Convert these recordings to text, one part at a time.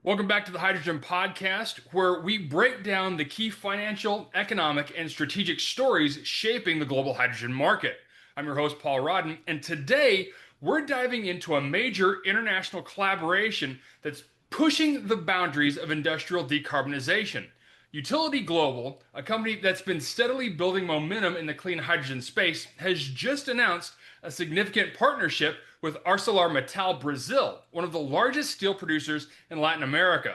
Welcome back to the Hydrogen Podcast, where we break down the key financial, economic, and strategic stories shaping the global hydrogen market. I'm your host, Paul Rodden, and today we're diving into a major international collaboration that's pushing the boundaries of industrial decarbonization. Utility Global, a company that's been steadily building momentum in the clean hydrogen space, has just announced a significant partnership with ArcelorMittal Brazil, one of the largest steel producers in Latin America.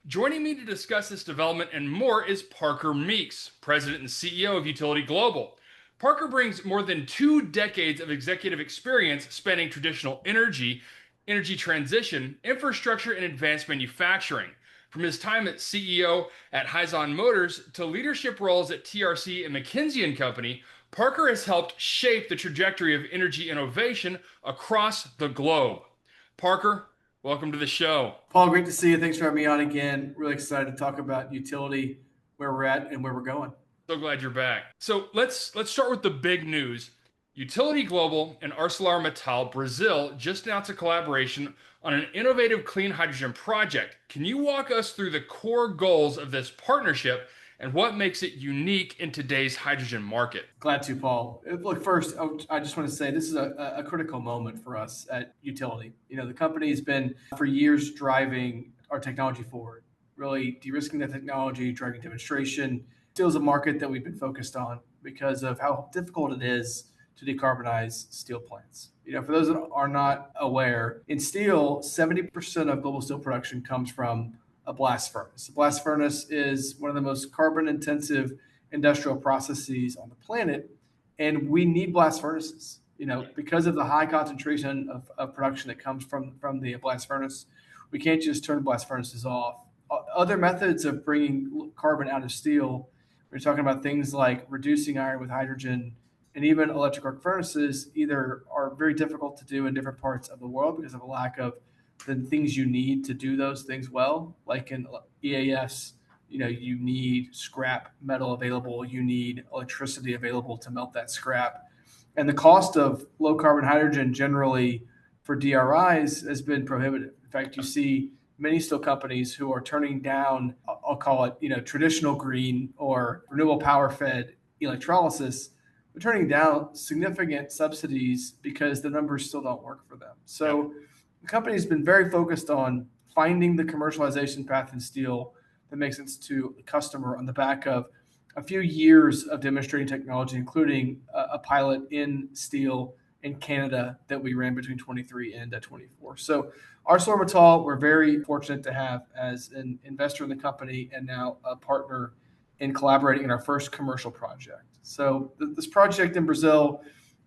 Joining me to discuss this development and more is Parker Meeks, President and CEO of Utility Global. Parker brings more than 2 decades of executive experience spanning traditional energy transition, infrastructure, and advanced manufacturing. From his time as CEO at Hyzon Motors to leadership roles at TRC and McKinsey & Company, Parker has helped shape the trajectory of energy innovation across the globe. Parker, welcome to the show. Paul, great to see you. Thanks for having me on again. Really excited to talk about utility, where we're at and where we're going. So glad you're back. So let's start with the big news. Utility Global and ArcelorMittal Brazil just announced a collaboration on an innovative clean hydrogen project. Can you walk us through the core goals of this partnership and what makes it unique in today's hydrogen market? Glad to, Paul. Look, first, I just want to say this is a critical moment for us at Utility. The company's been for years driving our technology forward, really de-risking the technology, driving demonstration. Steel is a market that we've been focused on because of how difficult it is to decarbonize steel plants. For those that are not aware, in steel, 70% of global steel production comes from a blast furnace. A blast furnace is one of the most carbon intensive industrial processes on the planet. And we need blast furnaces, because of the high concentration of production that comes from the blast furnace. We can't just turn blast furnaces off. Other methods of bringing carbon out of steel, we're talking about things like reducing iron with hydrogen and even electric arc furnaces, either are very difficult to do in different parts of the world because of a lack of the things you need to do those things well. Like in EAFs, you need scrap metal available, you need electricity available to melt that scrap. And the cost of low carbon hydrogen generally for DRIs has been prohibitive. In fact, you see many steel companies who are turning down, I'll call it, traditional green or renewable power fed electrolysis. They're turning down significant subsidies because the numbers still don't work for them. So the company has been very focused on finding the commercialization path in steel that makes sense to the customer on the back of a few years of demonstrating technology, including a pilot in steel in Canada that we ran between 23 and 24. So ArcelorMittal, we're very fortunate to have as an investor in the company and now a partner in collaborating in our first commercial project. So this project in Brazil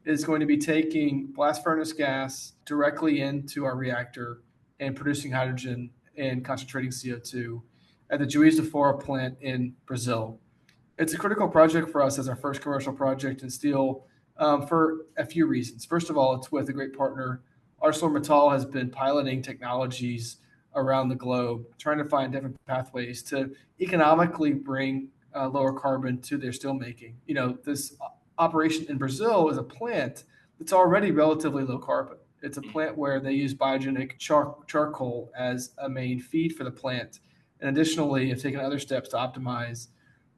is going to be taking blast furnace gas directly into our reactor and producing hydrogen and concentrating CO2 at the Juiz de Fora plant in Brazil. It's a critical project for us as our first commercial project in steel for a few reasons. First of all, it's with a great partner. ArcelorMittal has been piloting technologies around the globe, trying to find different pathways to economically bring lower carbon to their steelmaking. This operation in Brazil is a plant that's already relatively low carbon. It's a plant where they use biogenic charcoal as a main feed for the plant. And additionally, have taken other steps to optimize.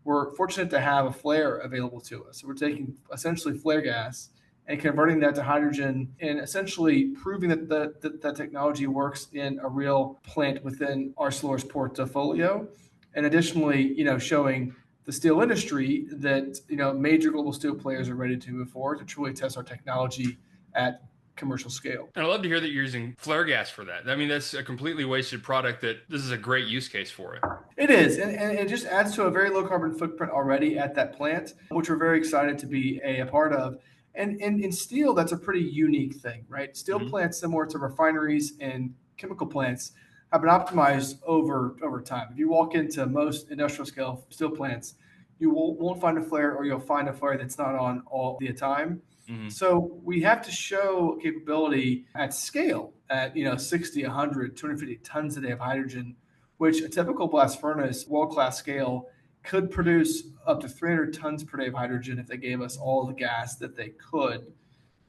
We're fortunate to have a flare available to us. So we're taking essentially flare gas and converting that to hydrogen and essentially proving that that technology works in a real plant within Arcelor's portfolio. And additionally, showing the steel industry that, major global steel players are ready to move forward to truly test our technology at commercial scale. And I love to hear that you're using flare gas for that. I mean, that's a completely wasted product that this is a great use case for it. It is. And it just adds to a very low carbon footprint already at that plant, which we're very excited to be a part of. And in steel, that's a pretty unique thing, right? Steel plants, similar to refineries and chemical plants, have been optimized over time. If you walk into most industrial scale steel plants, you won't find a flare, or you'll find a flare that's not on all the time. So we have to show capability at scale at 60, 100, 250 tons a day of hydrogen, which a typical blast furnace, world-class scale, could produce up to 300 tons per day of hydrogen if they gave us all the gas that they could.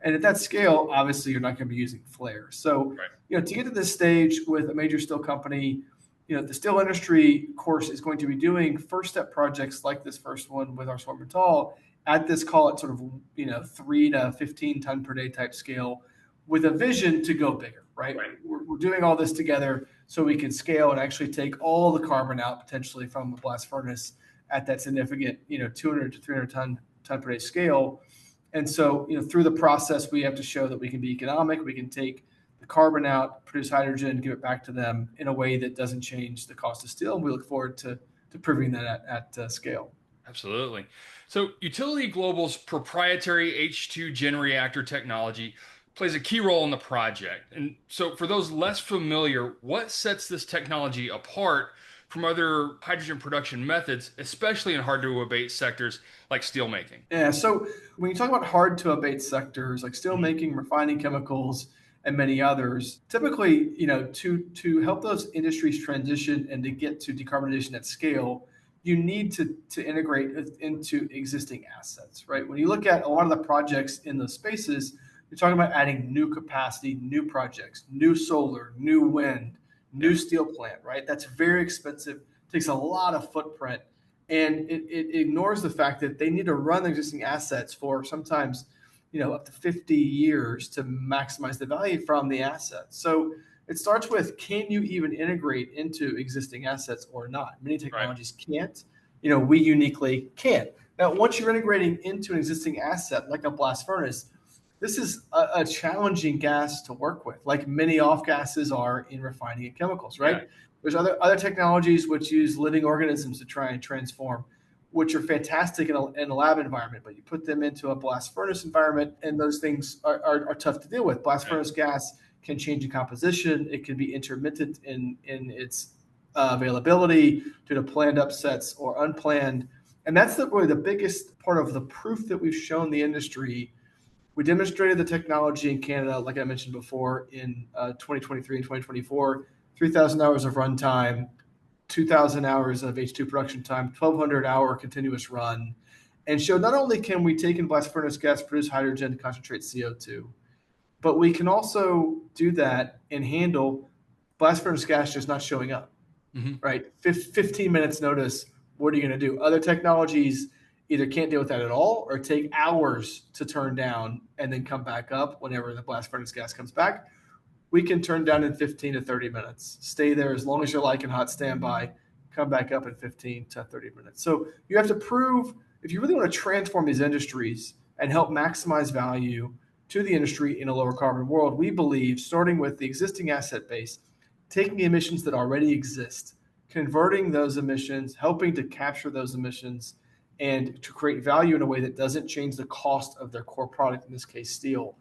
And at that scale, obviously, you're not going to be using flares. So, to get to this stage with a major steel company The steel industry, of course, is going to be doing first step projects like this first one with ArcelorMittal at this, call it sort of, 3 to 15 ton per day type scale, with a vision to go bigger, right? We're doing all this together so we can scale and actually take all the carbon out potentially from a blast furnace at that significant, 200 to 300 ton per day scale. And so, through the process, we have to show that we can be economic. We can take the carbon out, produce hydrogen, give it back to them in a way that doesn't change the cost of steel. And we look forward to proving that at scale. Absolutely. So, Utility Global's proprietary H2 gen reactor technology plays a key role in the project. And so, for those less familiar, what sets this technology apart from other hydrogen production methods, especially in hard to abate sectors like steelmaking? Yeah. So, when you talk about hard to abate sectors like steelmaking, refining chemicals, and many others, typically, to help those industries transition and to get to decarbonization at scale, you need to integrate into existing assets, right? When you look at a lot of the projects in those spaces, you're talking about adding new capacity, new projects, new solar, new wind, new steel plant, right? That's very expensive, takes a lot of footprint, and it ignores the fact that they need to run the existing assets for sometimes, up to 50 years to maximize the value from the assets. So it starts with, can you even integrate into existing assets or not? Many technologies can't. We uniquely can. Now, once you're integrating into an existing asset like a blast furnace, this is a challenging gas to work with, like many off gases are in refining and chemicals, right? Yeah. There's other technologies which use living organisms to try and transform, which are fantastic in a lab environment, but you put them into a blast furnace environment, and those things are tough to deal with. Blast furnace gas can change in composition. It can be intermittent in its availability due to planned upsets or unplanned. And that's really the biggest part of the proof that we've shown the industry. We demonstrated the technology in Canada, like I mentioned before, in 2023 and 2024, 3,000 hours of runtime, 2,000 hours of H2 production time, 1,200-hour continuous run, and showed not only can we take in blast furnace gas, produce hydrogen to concentrate CO2, but we can also do that and handle blast furnace gas just not showing up, right? 15 minutes notice, what are you going to do? Other technologies either can't deal with that at all or take hours to turn down and then come back up whenever the blast furnace gas comes back. We can turn down in 15 to 30 minutes. Stay there as long as you're liking hot standby, come back up in 15 to 30 minutes. So you have to prove, if you really want to transform these industries and help maximize value to the industry in a lower carbon world, we believe, starting with the existing asset base, taking the emissions that already exist, converting those emissions, helping to capture those emissions, and to create value in a way that doesn't change the cost of their core product, in this case, steel.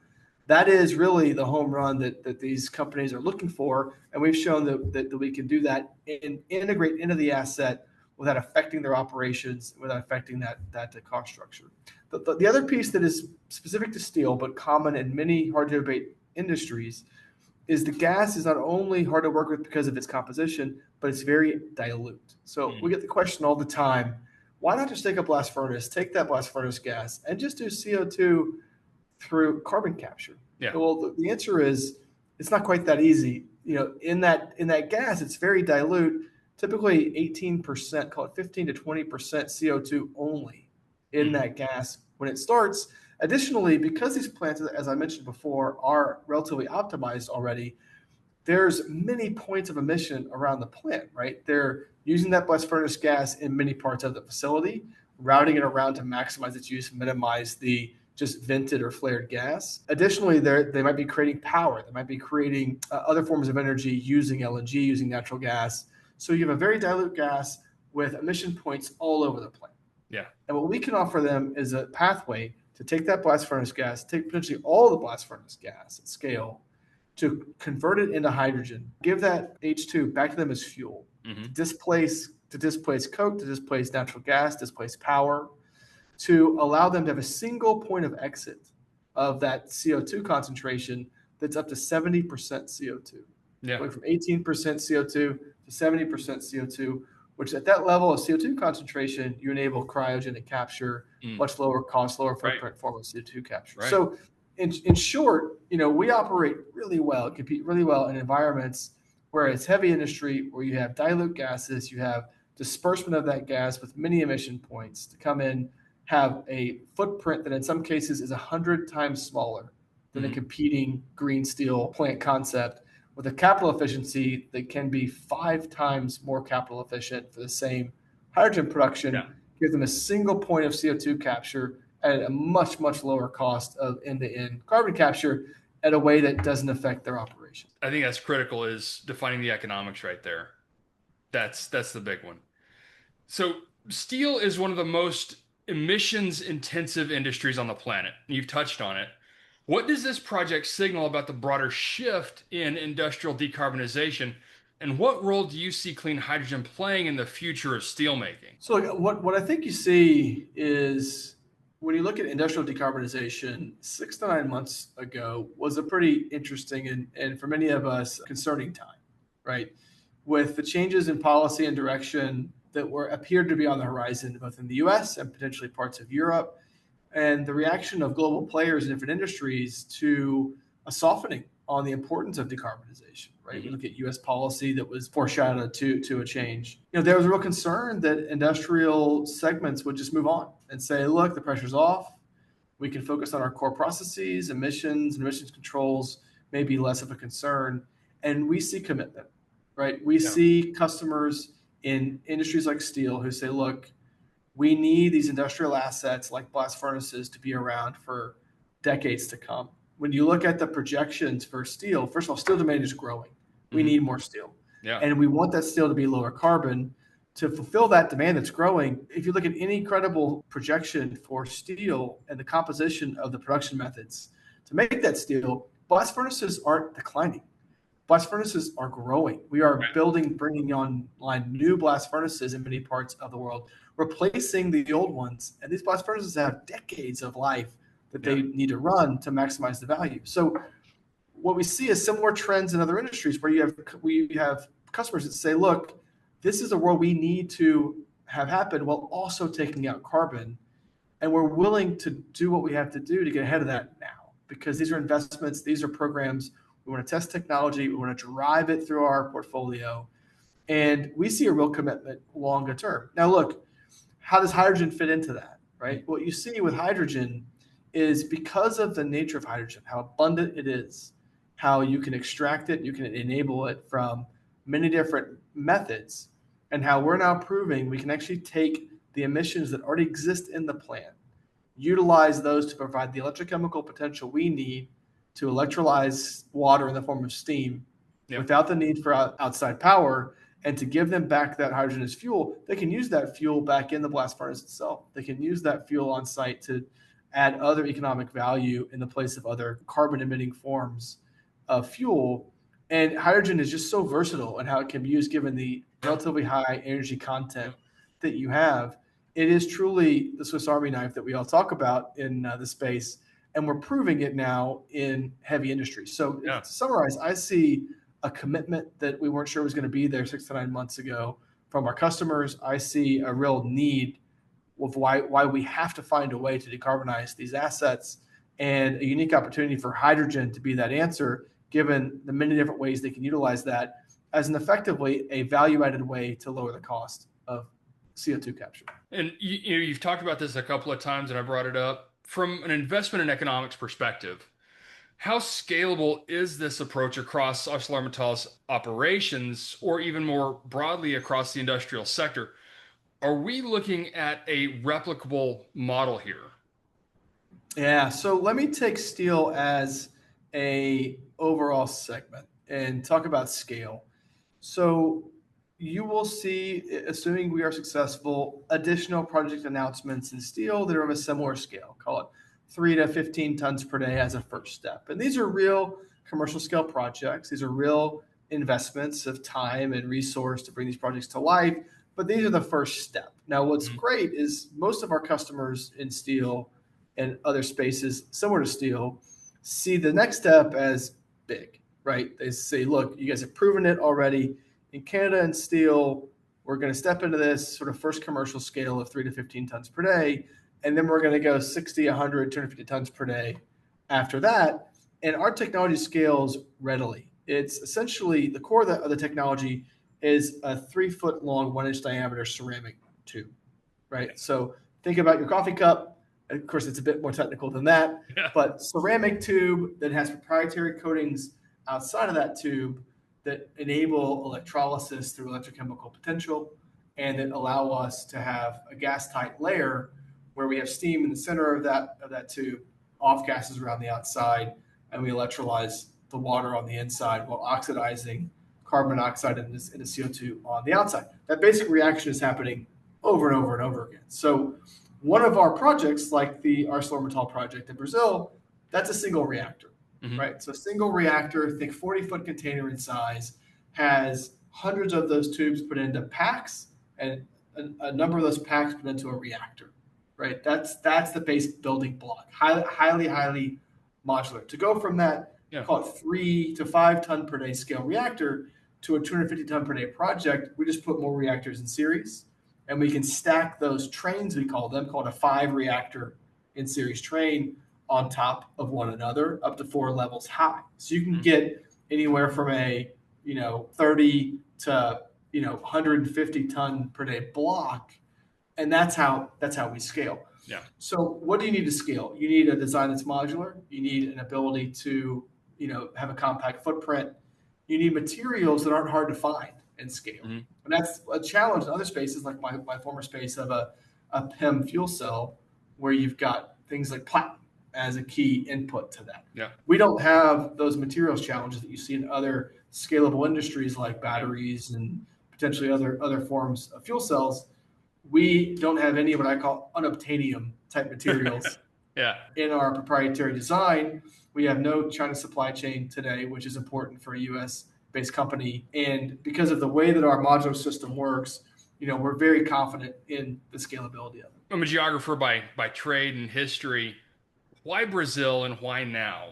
That is really the home run that these companies are looking for. And we've shown that we can do that and integrate into the asset without affecting their operations, without affecting that cost structure. The other piece that is specific to steel, but common in many hard to abate industries, is the gas is not only hard to work with because of its composition, but it's very dilute. So we get the question all the time, why not just take a blast furnace, take that blast furnace gas, and just do CO2 through carbon capture? Yeah. Well, the answer is it's not quite that easy. In that gas, it's very dilute, typically 18%, call it 15 to 20% CO2 only in that gas when it starts. Additionally, because these plants, as I mentioned before, are relatively optimized already, there's many points of emission around the plant, right? They're using that blast furnace gas in many parts of the facility, routing it around to maximize its use, minimize the just vented or flared gas. Additionally, they might be creating power. They might be creating other forms of energy using LNG, using natural gas. So you have a very dilute gas with emission points all over the plant. Yeah. And what we can offer them is a pathway to take that blast furnace gas, take potentially all the blast furnace gas at scale, to convert it into hydrogen, give that H2 back to them as fuel, to displace coke, to displace natural gas, displace power, to allow them to have a single point of exit of that CO2 concentration that's up to 70% CO2. Yeah. Going from 18% CO2 to 70% CO2, which at that level of CO2 concentration, you enable cryogenic capture, much lower cost, lower footprint form of CO2 capture. Right. So in short, we operate really well, compete really well in environments Whereas heavy industry, where you have dilute gases, you have disbursement of that gas with many emission points to come in, have a footprint that in some cases is 100 times smaller than a competing green steel plant concept, with a capital efficiency that can be 5 times more capital efficient for the same hydrogen production, give them a single point of CO2 capture at a much, much lower cost of end-to-end carbon capture at a way that doesn't affect their operation. I think that's critical, is defining the economics right there. That's the big one. So steel is one of the most emissions intensive industries on the planet. You've touched on it. What does this project signal about the broader shift in industrial decarbonization? And what role do you see clean hydrogen playing in the future of steelmaking? So what I think you see is when you look at industrial decarbonization, 6 to 9 months ago was a pretty interesting and for many of us concerning time, right? With the changes in policy and direction that appeared to be on the horizon, both in the US and potentially parts of Europe, and the reaction of global players in different industries to a softening on the importance of decarbonization, right? We look at US policy that was foreshadowed to a change. There was a real concern that industrial segments would just move on and say, look, the pressure's off. We can focus on our core processes, emissions, and emissions controls may be less of a concern. And we see commitment, right? We see customers in industries like steel who say, look, we need these industrial assets like blast furnaces to be around for decades to come. When you look at the projections for steel, first of all, steel demand is growing. We need more steel. And we want that steel to be lower carbon. To fulfill that demand that's growing, if you look at any credible projection for steel and the composition of the production methods to make that steel, blast furnaces aren't declining. Blast furnaces are growing. We are bringing online new blast furnaces in many parts of the world, replacing the old ones. And these blast furnaces have decades of life that they need to run to maximize the value. So what we see is similar trends in other industries where we have customers that say, look, this is a world we need to have happen while also taking out carbon. And we're willing to do what we have to do to get ahead of that now, because these are investments, these are programs. We want to test technology. We want to drive it through our portfolio. And we see a real commitment longer term. Now, look, how does hydrogen fit into that, right? What you see with hydrogen is because of the nature of hydrogen, how abundant it is, how you can extract it, you can enable it from many different methods, and how we're now proving we can actually take the emissions that already exist in the plant, utilize those to provide the electrochemical potential we need to electrolyze water in the form of steam without the need for outside power, and to give them back that hydrogen as fuel. They can use that fuel back in the blast furnace itself. They can use that fuel on site to add other economic value in the place of other carbon emitting forms of fuel. And hydrogen is just so versatile in how it can be used given the relatively high energy content that you have. It is truly the Swiss Army knife that we all talk about in the space. And we're proving it now in heavy industry. So to summarize, I see a commitment that we weren't sure was going to be there 6 to 9 months ago from our customers. I see a real need of why we have to find a way to decarbonize these assets, and a unique opportunity for hydrogen to be that answer, given the many different ways they can utilize that as an effectively a value-added way to lower the cost of CO2 capture. And you've talked about this a couple of times, and I brought it up. From an investment and economics perspective, how scalable is this approach across ArcelorMittal's operations, or even more broadly across the industrial sector? Are we looking at a replicable model here? Yeah, so let me take steel as a overall segment and talk about scale. So you will see, assuming we are successful, additional project announcements in steel that are of a similar scale, call it 3 to 15 tons per day as a first step. And these are real commercial scale projects. These are real investments of time and resource to bring these projects to life, but these are the first step. Now, what's great is most of our customers in steel and other spaces similar to steel see the next step as big, right? They say, look, you guys have proven it already. In Canada and steel, we're going to step into this sort of first commercial scale of 3 to 15 tons per day. And then we're going to go 60, 100, 250 tons per day after that. And our technology scales readily It's essentially the core of the technology is a 3-foot long, 1-inch diameter ceramic tube, right? So think about your coffee cup. Of course, it's a bit more technical than that, Yeah. but ceramic tube that has proprietary coatings outside of that tube that enable electrolysis through electrochemical potential and that allow us to have a gas tight layer where we have steam in the center of that tube, off gases around the outside, and we electrolyze the water on the inside while oxidizing carbon dioxide and the CO2 on the outside. That basic reaction is happening over and over and over again. So one of our projects, like the ArcelorMittal project in Brazil, that's a single reactor, right? So single reactor, think 40-foot container in size, has hundreds of those tubes put into packs and a number of those packs put into a reactor, right? That's the base building block, highly modular. To go from that, call it 3 to 5 ton per day scale reactor to a 250 ton per day project, we just put more reactors in series, and we can stack those trains, we call them, called a 5 reactor in series train, on top of one another up to 4 levels high. So you can get anywhere from a 30 to 150 ton per day block, and that's how we scale. Yeah. So what do you need to scale? You need a design that's modular. You need an ability to have a compact footprint. You need materials that aren't hard to find and scale. And that's a challenge in other spaces, like my former space of a PEM fuel cell, where you've got things like platinum as a key input to that. Yeah. We don't have those materials challenges that you see in other scalable industries like batteries and potentially other forms of fuel cells. We don't have any of what I call unobtanium type materials in our proprietary design. We have no China supply chain today, which is important for a US-based company. And because of the way that our modular system works, we're very confident in the scalability of it. I'm a geographer by trade and history. Why Brazil and why now?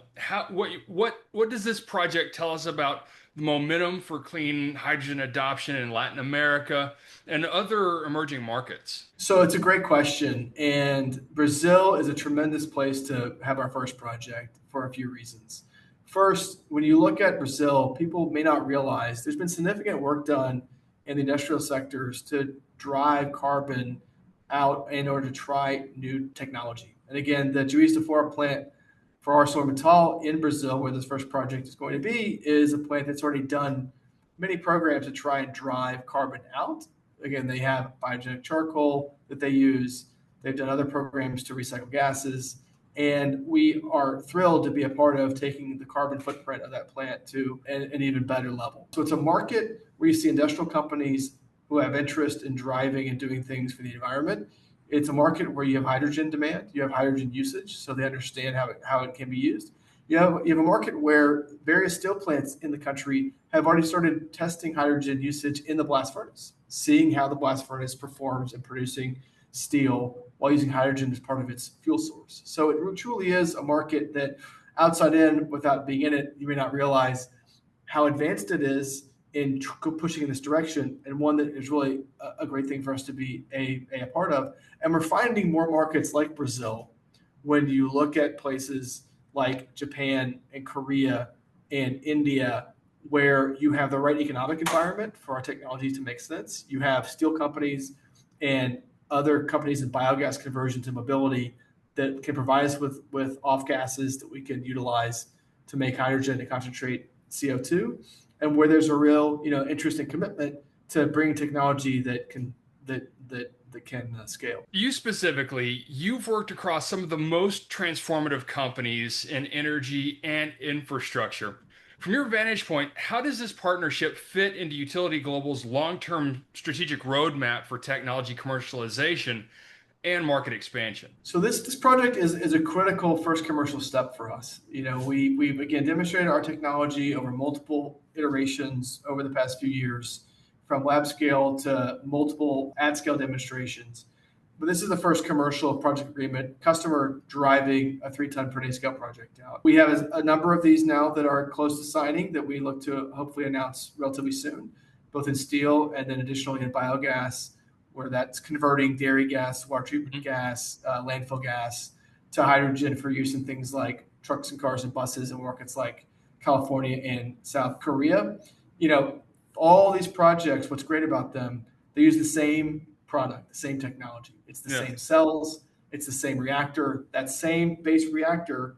What does this project tell us about the momentum for clean hydrogen adoption in Latin America and other emerging markets? So it's a great question. And Brazil is a tremendous place to have our first project for a few reasons. First, when you look at Brazil, people may not realize there's been significant work done in the industrial sectors to drive carbon out in order to try new technology. And again, the Juiz de Fora plant for ArcelorMittal in Brazil, where this first project is going to be, is a plant that's already done many programs to try and drive carbon out. Again, they have biogenic charcoal that they use. They've done other programs to recycle gases. And we are thrilled to be a part of taking the carbon footprint of that plant to an even better level. So it's a market where you see industrial companies who have interest in driving and doing things for the environment. It's a market where you have hydrogen demand, you have hydrogen usage, so they understand how it can be used. You have a market where various steel plants in the country have already started testing hydrogen usage in the blast furnace, seeing how the blast furnace performs in producing steel while using hydrogen as part of its fuel source. So it truly is a market that outside in, without being in it, you may not realize how advanced it is in pushing in this direction, and one that is really a great thing for us to be a part of. And we're finding more markets like Brazil when you look at places like Japan and Korea and India, where you have the right economic environment for our technology to make sense. You have steel companies and other companies in biogas conversion to mobility that can provide us with off gases that we can utilize to make hydrogen and concentrate CO2. And where there's a real, interest and commitment to bring technology that can scale. You specifically, you've worked across some of the most transformative companies in energy and infrastructure. From your vantage point, how does this partnership fit into Utility Global's long-term strategic roadmap for technology commercialization and market expansion? So this project is a critical first commercial step for us. We've again demonstrated our technology over multiple iterations over the past few years, from lab scale to multiple at scale demonstrations. But this is the first commercial project agreement, customer driving a 3 ton per day scale project out. We have a number of these now that are close to signing that we look to hopefully announce relatively soon, both in steel and then additionally in biogas, where that's converting dairy gas, water treatment gas, landfill gas to hydrogen for use in things like trucks and cars and buses and markets like California and South Korea. You know, all these projects, what's great about them, they use the same product, the same technology. It's the Yeah. same cells, it's the same reactor. That same base reactor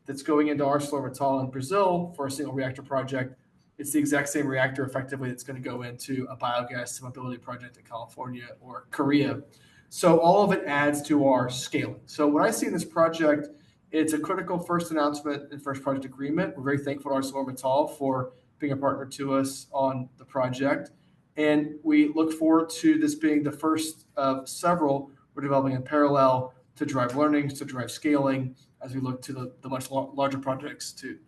that's going into ArcelorMittal in Brazil for a single reactor project, it's the exact same reactor effectively that's going to go into a biogas-to-mobility project in California or Korea. So all of it adds to our scaling. So what I see in this project, it's a critical first announcement and first project agreement. We're very thankful to ArcelorMittal for being a partner to us on the project. And we look forward to this being the first of several we're developing in parallel to drive learnings, to drive scaling as we look to the much larger projects to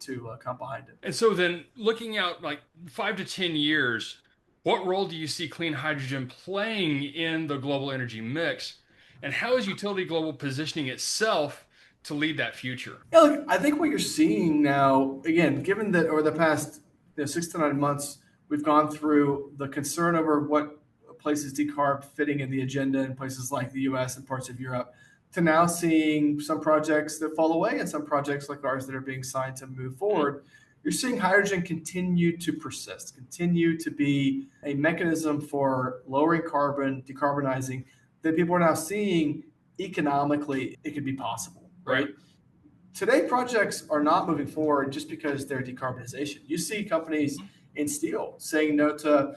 come behind it. And so then looking out like 5 to 10 years, what role do you see clean hydrogen playing in the global energy mix? And how is Utility Global positioning itself to lead that future? Yeah, look, I think what you're seeing now, again, given that over the past 6 to 9 months, we've gone through the concern over what places decarb fitting in the agenda in places like the US and parts of Europe, to now seeing some projects that fall away and some projects like ours that are being signed to move forward. You're seeing hydrogen continue to persist, continue to be a mechanism for lowering carbon, decarbonizing, that people are now seeing economically it could be possible, right? Today, projects are not moving forward just because they're decarbonization. You see companies in steel saying no to,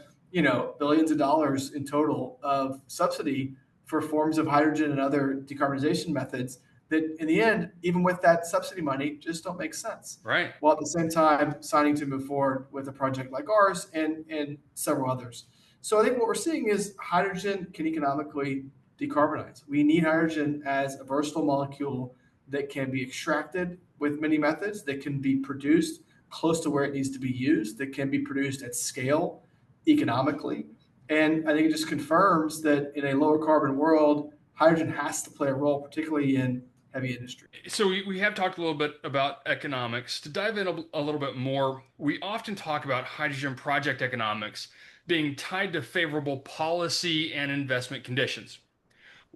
billions of dollars in total of subsidy for forms of hydrogen and other decarbonization methods that, in the end, even with that subsidy money, just don't make sense. Right. While at the same time signing to move forward with a project like ours and several others. So I think what we're seeing is hydrogen can economically decarbonize. We need hydrogen as a versatile molecule that can be extracted with many methods, that can be produced close to where it needs to be used, that can be produced at scale economically. And I think it just confirms that in a lower carbon world, hydrogen has to play a role, particularly in heavy industry. So we have talked a little bit about economics. To dive in a little bit more, we often talk about hydrogen project economics being tied to favorable policy and investment conditions.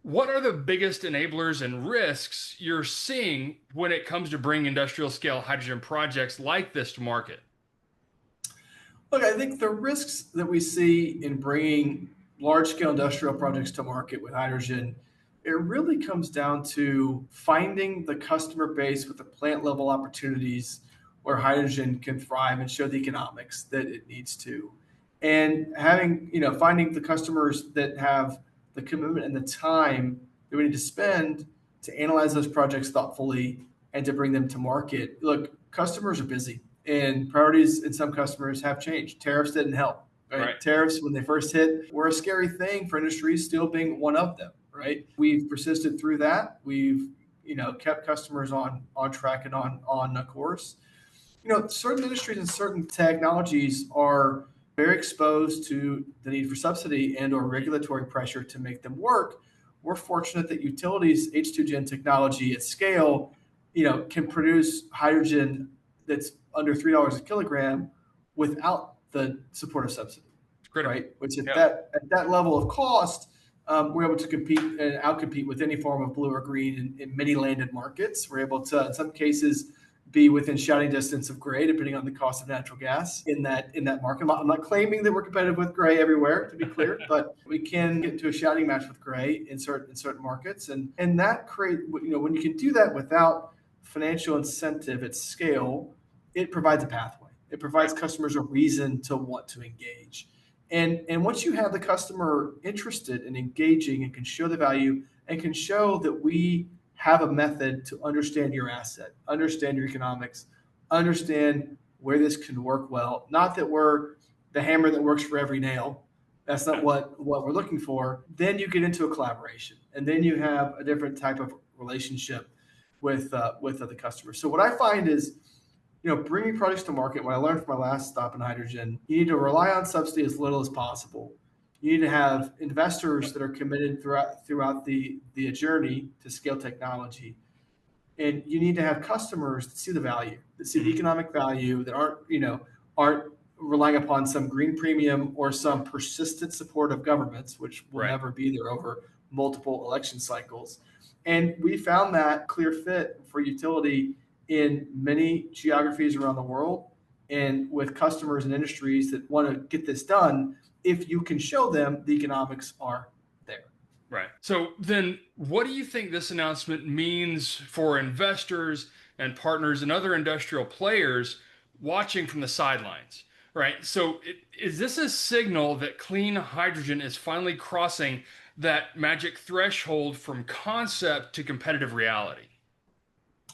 What are the biggest enablers and risks you're seeing when it comes to bringing industrial scale hydrogen projects like this to market? Look, I think the risks that we see in bringing large scale industrial projects to market with hydrogen, it really comes down to finding the customer base with the plant level opportunities where hydrogen can thrive and show the economics that it needs to. And finding the customers that have the commitment and the time that we need to spend to analyze those projects thoughtfully and to bring them to market. Look, customers are busy and priorities in some customers have changed. Tariffs didn't help, right? Tariffs, when they first hit, were a scary thing for industries, still being one of them, right? We've persisted through that. We've, kept customers on track and on a course. Certain industries and certain technologies are very exposed to the need for subsidy and or regulatory pressure to make them work. We're fortunate that utilities H2Gen technology at scale, can produce hydrogen that's under $3 a kilogram without the support of subsidy, right? Which at that level of cost, we're able to compete and outcompete with any form of blue or green in many landed markets. We're able to, in some cases, be within shouting distance of gray, depending on the cost of natural gas in that market. I'm not claiming that we're competitive with gray everywhere, to be clear, but we can get into a shouting match with gray in certain markets, and that when you can do that without financial incentive at scale, it provides a pathway. It provides customers a reason to want to engage, and once you have the customer interested in engaging and can show the value and can show that we have a method to understand your asset, understand your economics, understand where this can work well. Not that we're the hammer that works for every nail. That's not what we're looking for. Then you get into a collaboration, and then you have a different type of relationship with other customers. So what I find is, bringing products to market. What I learned from my last stop in hydrogen, you need to rely on subsidy as little as possible. You need to have investors that are committed throughout the journey to scale technology. And you need to have customers that see the value, that see the economic value, that aren't relying upon some green premium or some persistent support of governments, which will never be there over multiple election cycles. And we found that clear fit for utility in many geographies around the world. and with customers and industries that want to get this done if you can show them the economics are there. Right. So then what do you think this announcement means for investors and partners and other industrial players watching from the sidelines? Right. So is this a signal that clean hydrogen is finally crossing that magic threshold from concept to competitive reality?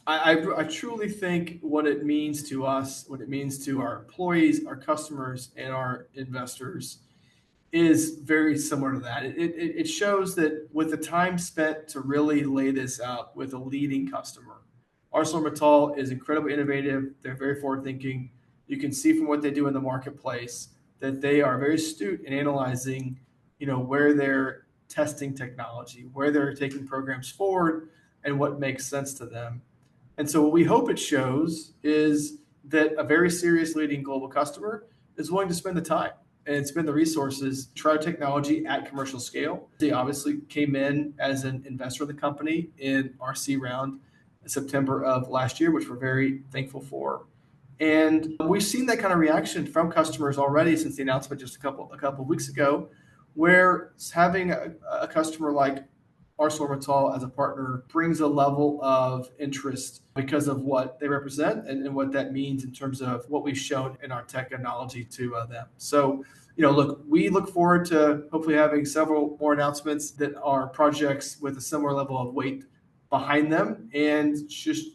I truly think what it means to us, what it means to our employees, our customers, and our investors is very similar to that. It shows that with the time spent to really lay this out with a leading customer, ArcelorMittal is incredibly innovative. They're very forward thinking. You can see from what they do in the marketplace that they are very astute in analyzing, where they're testing technology, where they're taking programs forward, and what makes sense to them. And so what we hope it shows is that a very serious leading global customer is willing to spend the time and spend the resources to try technology at commercial scale. They obviously came in as an investor of the company in our C round in September of last year, which we're very thankful for. And we've seen that kind of reaction from customers already since the announcement just a couple of weeks ago, where having a customer like ArcelorMittal as a partner brings a level of interest because of what they represent and what that means in terms of what we've shown in our technology to them. So, look, we look forward to hopefully having several more announcements that are projects with a similar level of weight behind them. And just,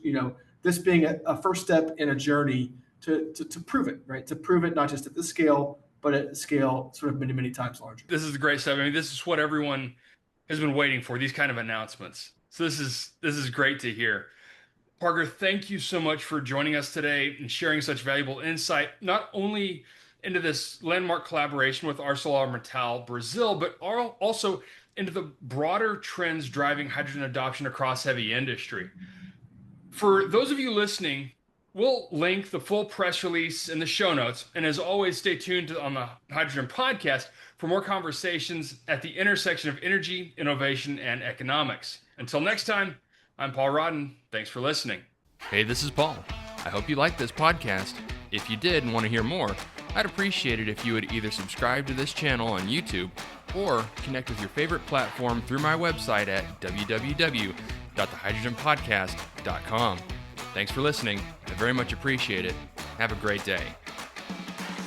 this being a first step in a journey to prove it, right? To prove it not just at this scale, but at a scale sort of many, many times larger. This is the great stuff. I mean, this is what everyone has been waiting for, these kind of announcements. So this is great to hear. Parker, thank you so much for joining us today and sharing such valuable insight, not only into this landmark collaboration with ArcelorMittal Brazil, but also into the broader trends driving hydrogen adoption across heavy industry. For those of you listening, we'll link the full press release in the show notes. And as always, stay tuned on the Hydrogen Podcast for more conversations at the intersection of energy, innovation, and economics. Until next time, I'm Paul Rodden. Thanks for listening. Hey, this is Paul. I hope you liked this podcast. If you did and want to hear more, I'd appreciate it if you would either subscribe to this channel on YouTube or connect with your favorite platform through my website at www.thehydrogenpodcast.com. Thanks for listening. I very much appreciate it. Have a great day.